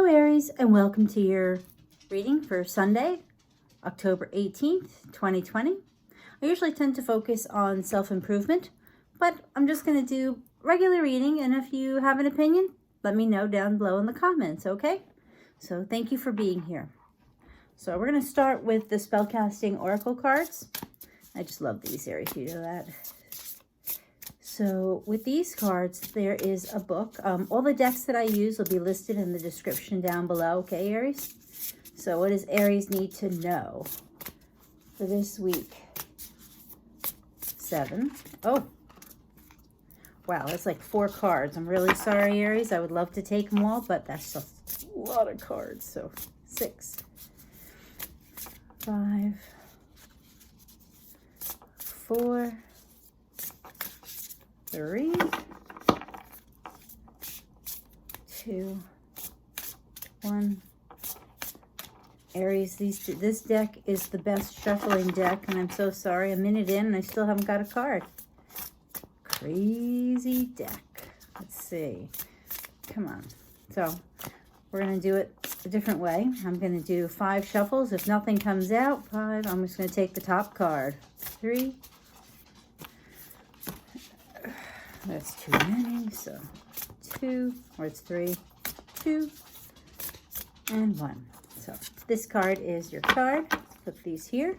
Aries, and welcome to your reading for Sunday, October 18th, 2020. I usually tend to focus on self-improvement, but I'm just going to do regular reading, and if you have an opinion, let me know down below in the comments, okay? So thank you for being here. So we're going to start with the Spellcasting Oracle cards. I just love these, Aries, you know that. So with these cards, there is a book. All the decks that I use will be listed in the description down below, okay, Aries? So what does Aries need to know for this week? 7. Oh, wow, that's like 4 cards. I'm really sorry, Aries. I would love to take them all, but that's a lot of cards. So 6, 5, 4, 3, 2, 1. Aries, this deck is the best shuffling deck, and I'm so sorry. A minute in, and I still haven't got a card. Crazy deck. Let's see. Come on. So we're going to do it a different way. I'm going to do 5 shuffles. If nothing comes out, 5, I'm just going to take the top card. 3. That's too many, so 2, or it's 3, 2, and 1. So this card is your card. Put these here.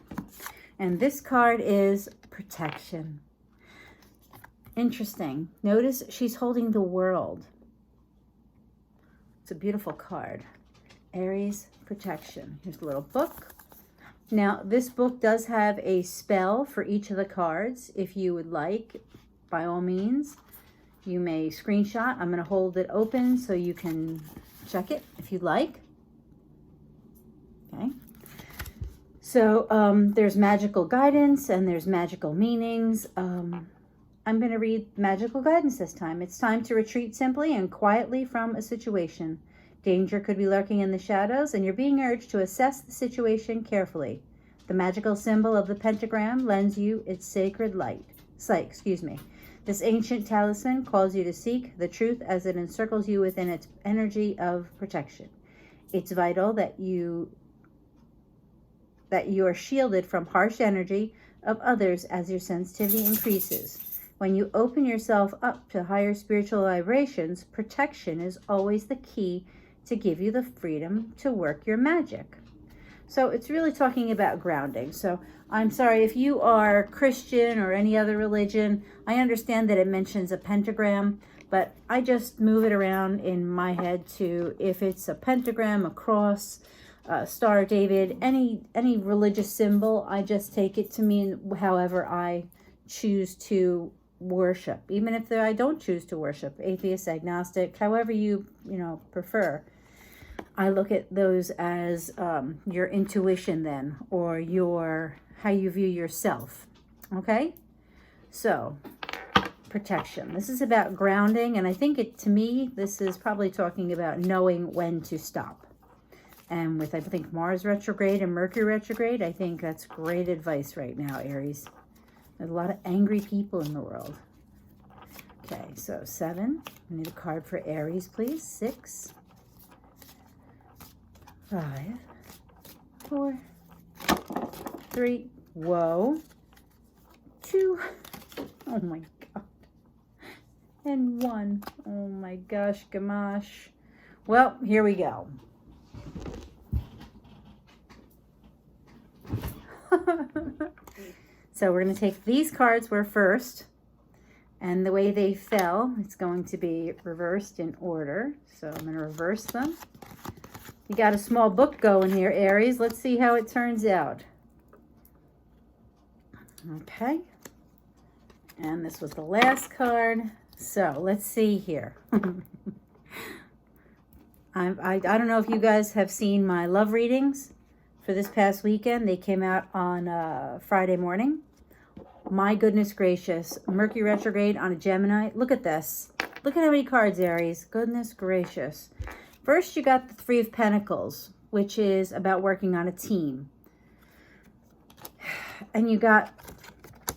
And this card is protection. Interesting. Notice she's holding the world. It's a beautiful card. Aries, protection. Here's a little book. Now, this book does have a spell for each of the cards. If you would like, by all means, you may screenshot. I'm going to hold it open so you can check it if you'd like. Okay. So there's magical guidance and there's magical meanings. I'm going to read magical guidance this time. It's time to retreat simply and quietly from a situation. Danger could be lurking in the shadows, and you're being urged to assess the situation carefully. The magical symbol of the pentagram lends you its sacred light. This ancient talisman calls you to seek the truth as it encircles you within its energy of protection. It's vital that you are shielded from harsh energy of others as your sensitivity increases. When you open yourself up to higher spiritual vibrations, protection is always the key to give you the freedom to work your magic. So it's really talking about grounding. So I'm sorry, if you are Christian or any other religion, I understand that it mentions a pentagram, but I just move it around in my head to if it's a pentagram, a cross, Star of David, any religious symbol, I just take it to mean however I choose to worship. Even if I don't choose to worship, atheist, agnostic, however you prefer. I look at those as your intuition then, or how you view yourself. Okay? So, protection. This is about grounding, and I think to me, this is probably talking about knowing when to stop. And with, I think, Mars retrograde and Mercury retrograde, I think that's great advice right now, Aries. There's a lot of angry people in the world. Okay, so 7. I need a card for Aries, please. 6, 5, 4, 3, whoa, 2, oh my God, and 1. Oh my gosh, gamash. Well, here we go. So we're going to take these cards were first, and the way they fell, it's going to be reversed in order. So I'm going to reverse them. You got a small book going here, Aries. Let's see how it turns out. Okay. And this was the last card. So let's see here. I don't know if you guys have seen my love readings for this past weekend. They came out on Friday morning. My goodness gracious. Mercury retrograde on a Gemini. Look at this. Look at how many cards, Aries. Goodness gracious. First, you got the 3 of Pentacles, which is about working on a team. And you got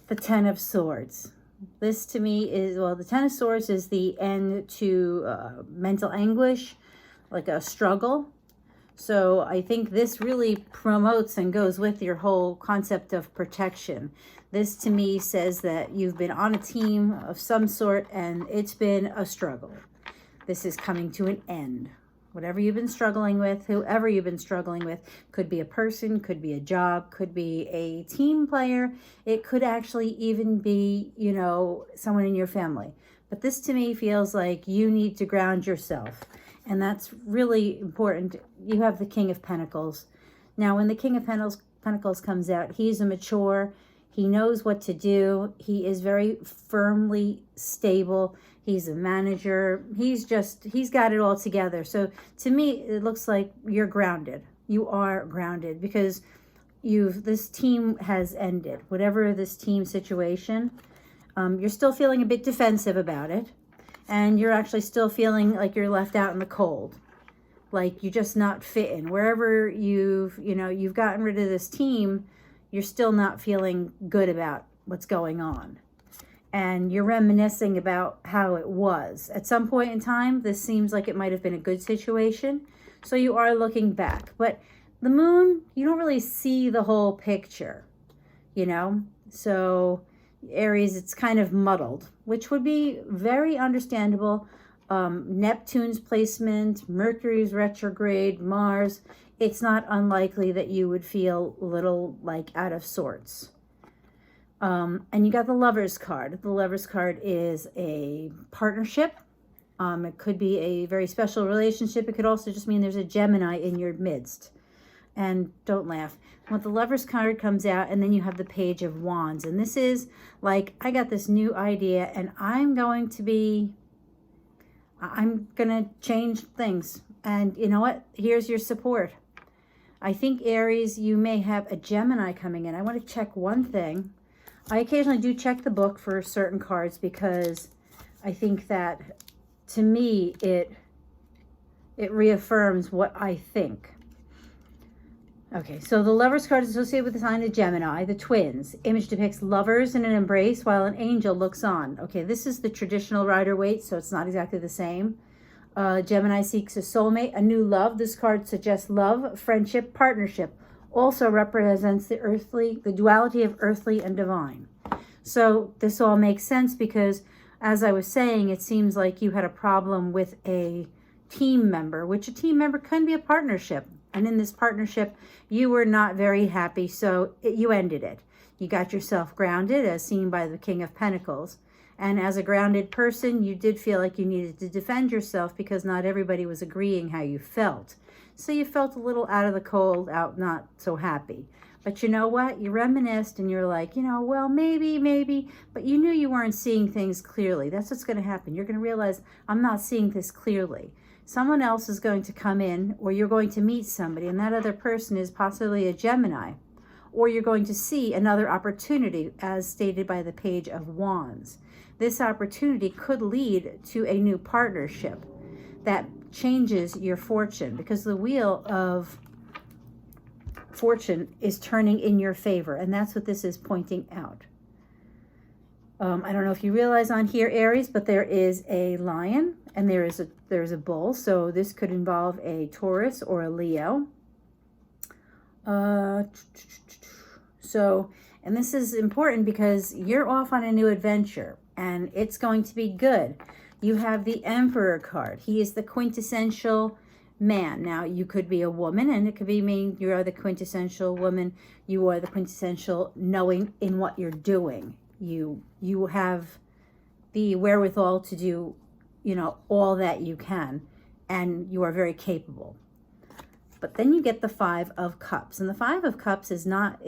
the 10 of Swords. This to me is, well, the 10 of Swords is the end to mental anguish, like a struggle. So I think this really promotes and goes with your whole concept of protection. This to me says that you've been on a team of some sort and it's been a struggle. This is coming to an end. Whatever you've been struggling with, whoever you've been struggling with, could be a person, could be a job, could be a team player. It could actually even be, you know, someone in your family. But this to me feels like you need to ground yourself. And that's really important. You have the King of Pentacles. Now, when the King of Pentacles comes out, he's a mature. He knows what to do. He is very firmly stable. He's a manager. He's got it all together. So to me, it looks like you're grounded. You are grounded because this team has ended. Whatever this team situation, you're still feeling a bit defensive about it. And you're actually still feeling like you're left out in the cold. Like you're just not fitting. Wherever you've gotten rid of this team, you're still not feeling good about what's going on. And you're reminiscing about how it was. At some point in time, this seems like it might have been a good situation. So you are looking back. But the moon, you don't really see the whole picture, you know? So Aries, it's kind of muddled, which would be very understandable. Neptune's placement, Mercury's retrograde, Mars, it's not unlikely that you would feel a little like out of sorts. And you got the Lover's card. The Lover's card is a partnership. It could be a very special relationship. It could also just mean there's a Gemini in your midst. And don't laugh. When the Lover's card comes out, and then you have the Page of Wands. And this is like, I got this new idea, and I'm going to change things. And you know what? Here's your support. I think, Aries, you may have a Gemini coming in. I want to check one thing. I occasionally do check the book for certain cards because I think that, to me, it reaffirms what I think. Okay, so the Lover's card is associated with the sign of Gemini, the twins. Image depicts lovers in an embrace while an angel looks on. Okay, this is the traditional Rider-Waite, so it's not exactly the same. Gemini seeks a soulmate, a new love. This card suggests love, friendship, partnership. Also represents the duality of earthly and divine. So this all makes sense because, as I was saying, it seems like you had a problem with a team member, which a team member can be a partnership. And in this partnership, you were not very happy, so you ended it. You got yourself grounded, as seen by the King of Pentacles. And as a grounded person, you did feel like you needed to defend yourself because not everybody was agreeing how you felt. So you felt a little out of the cold, out not so happy. But you know what? You reminisced and you're like, well, maybe. But you knew you weren't seeing things clearly. That's what's going to happen. You're going to realize, I'm not seeing this clearly. Someone else is going to come in, or you're going to meet somebody, and that other person is possibly a Gemini. Or you're going to see another opportunity, as stated by the Page of Wands. This opportunity could lead to a new partnership that changes your fortune, because the wheel of fortune is turning in your favor, and that's what this is pointing out. I don't know if you realize on here, Aries, but there is a lion and there's a bull. So this could involve a Taurus or a Leo. And this is important because you're off on a new adventure and it's going to be good. You have the Emperor card. He is the quintessential man. Now, you could be a woman, and it could be mean you are the quintessential woman. You are the quintessential knowing in what you're doing. You have the wherewithal to do, all that you can, and you are very capable. But then you get the Five of Cups, and the Five of Cups is not,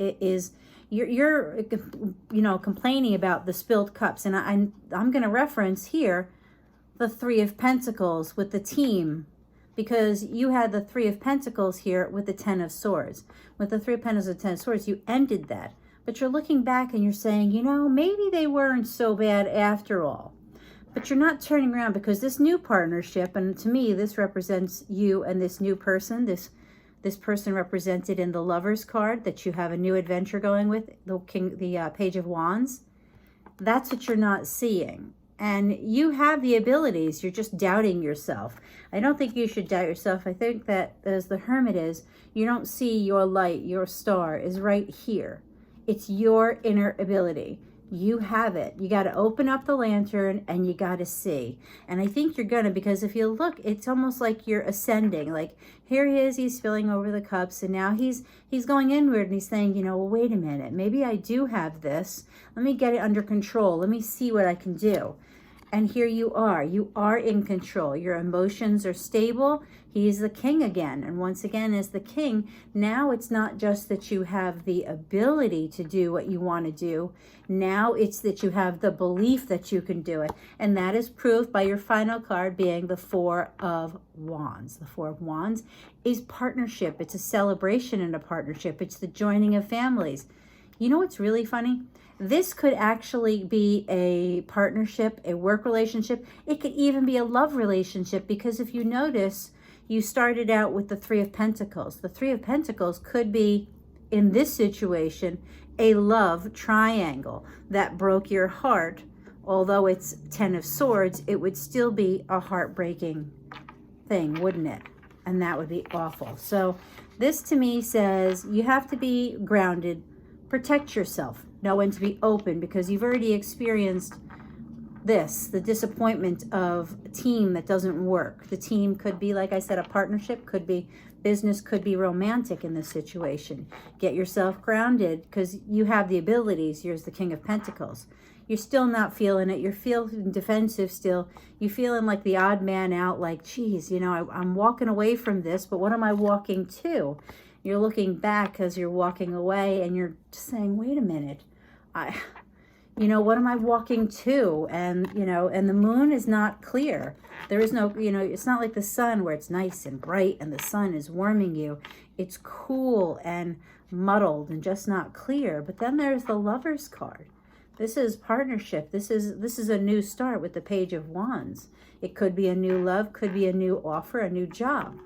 you're complaining about the spilled cups, and I'm going to reference here the Three of Pentacles with the team, because you had the Three of Pentacles here with the Ten of Swords. With the Three of Pentacles and Ten of Swords, you ended that. But you're looking back and you're saying, maybe they weren't so bad after all. But you're not turning around, because this new partnership, and to me, this represents you and this new person, this person represented in the Lover's card that you have a new adventure going with, the Page of Wands. That's what you're not seeing. And you have the abilities. You're just doubting yourself. I don't think you should doubt yourself. I think that as the Hermit is, you don't see your light, your star is right here. It's your inner ability. You have it. You got to open up the lantern and you got to see. And I think you're going to, because if you look, it's almost like you're ascending. Like here he is, he's filling over the cups, and now he's going inward and he's saying, you know, well, wait a minute, maybe I do have this. Let me get it under control. Let me see what I can do. And here you are in control. Your emotions are stable. He's the king again. And once again, as the king, now it's not just that you have the ability to do what you want to do. Now it's that you have the belief that you can do it. And that is proved by your final card being the Four of Wands. The Four of Wands is partnership. It's a celebration in a partnership. It's the joining of families. You know what's really funny? This could actually be a partnership, a work relationship. It could even be a love relationship, because if you notice, you started out with the Three of Pentacles. The Three of Pentacles could be, in this situation, a love triangle that broke your heart. Although it's 10 of Swords, it would still be a heartbreaking thing, wouldn't it? And that would be awful. So this to me says you have to be grounded, protect yourself, know when to be open, because you've already experienced this, the disappointment of a team that doesn't work. The team could be, like I said, a partnership, could be business, could be romantic in this situation. Get yourself grounded, because you have the abilities. Here's the King of Pentacles. You're still not feeling it. You're feeling defensive still. You're feeling like the odd man out, like, geez, you know, I'm walking away from this, but what am I walking to? You're looking back as you're walking away, and you're saying, wait a minute, you know, what am I walking to? And, you know, and the moon is not clear. There is no, you know, it's not like the sun where it's nice and bright and the sun is warming you. It's cool and muddled and just not clear. But then there's the Lover's card. This is partnership. This is a new start with the Page of Wands. It could be a new love, could be a new offer, a new job.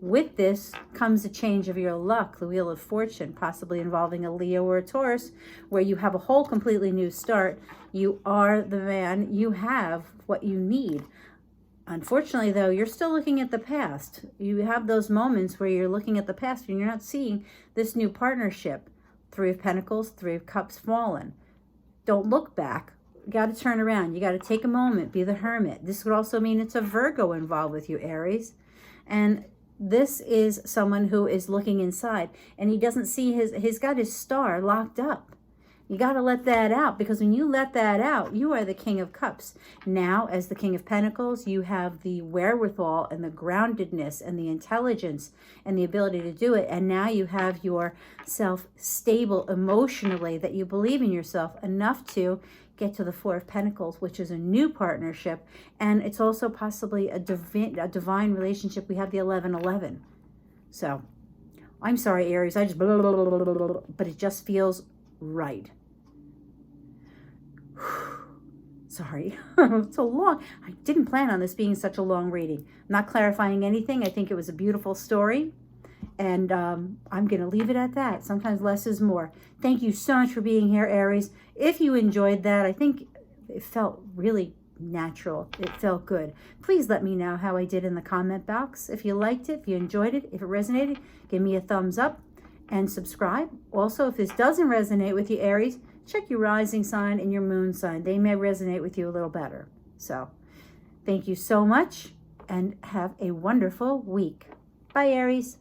With this comes a change of your luck, the Wheel of Fortune, possibly involving a Leo or a Taurus, where you have a whole completely new start. You are the man. You have what you need. Unfortunately, though, you're still looking at the past. You have those moments where you're looking at the past and you're not seeing this new partnership. Three of Pentacles, Three of Cups fallen. Don't look back. You got to turn around. You got to take a moment, be the Hermit. This would also mean it's a Virgo involved with you, Aries. And this is someone who is looking inside, and he doesn't see he's got his star locked up. You got to let that out, because when you let that out, you are the King of Cups. Now, as the King of Pentacles, you have the wherewithal and the groundedness and the intelligence and the ability to do it. And now you have yourself stable emotionally, that you believe in yourself enough to get to the Four of Pentacles, which is a new partnership. And it's also possibly a divine relationship. We have the 1111. So, I'm sorry, Aries. I just but it just feels right. Sorry. So long. I didn't plan on this being such a long reading. I'm not clarifying anything. I think it was a beautiful story. And I'm going to leave it at that. Sometimes less is more. Thank you so much for being here, Aries. If you enjoyed that, I think it felt really natural. It felt good. Please let me know how I did in the comment box. If you liked it, if you enjoyed it, if it resonated, give me a thumbs up and subscribe. Also, if this doesn't resonate with you, Aries, check your rising sign and your moon sign. They may resonate with you a little better. So, thank you so much and have a wonderful week. Bye, Aries.